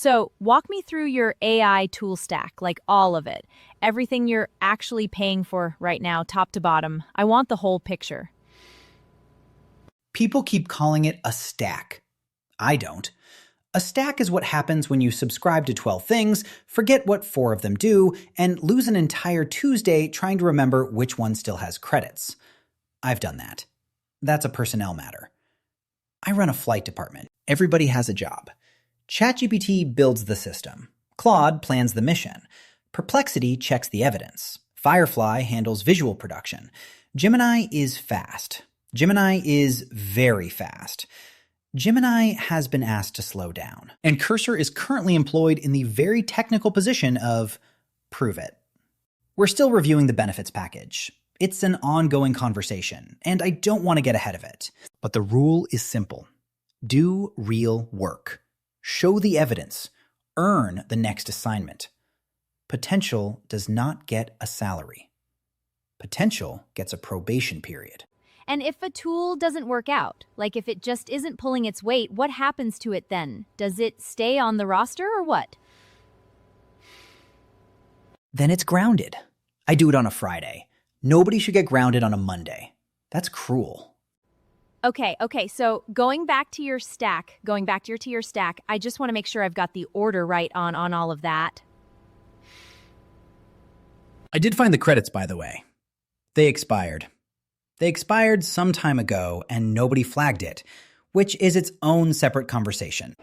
So, walk me through your AI tool stack, like all of it. Everything you're actually paying for right now, top to bottom. I want the whole picture. People keep calling it a stack. I don't. A stack is what happens when you subscribe to 12 things, forget what 4 of them do, and lose an entire Tuesday trying to remember which one still has credits. I've done that. That's a personnel matter. I run a flight department. Everybody has a job. ChatGPT builds the system. Claude plans the mission. Perplexity checks the evidence. Firefly handles visual production. Gemini is fast. Gemini is very fast. Gemini has been asked to slow down. And Cursor is currently employed in the very technical position of prove it. We're still reviewing the benefits package. It's an ongoing conversation, and I don't want to get ahead of it. But the rule is simple. Do real work. Show the evidence. Earn the next assignment. Potential does not get a salary. Potential gets a probation period. And if a tool doesn't work out, like if it just isn't pulling its weight, what happens to it then? Does it stay on the roster or what? Then it's grounded. I do it on a Friday. Nobody should get grounded on a Monday. That's cruel. Okay, so going back to your tier stack, I just want to make sure I've got the order right on all of that. I did find the credits, by the way. They expired. They expired some time ago and nobody flagged it, which is its own separate conversation.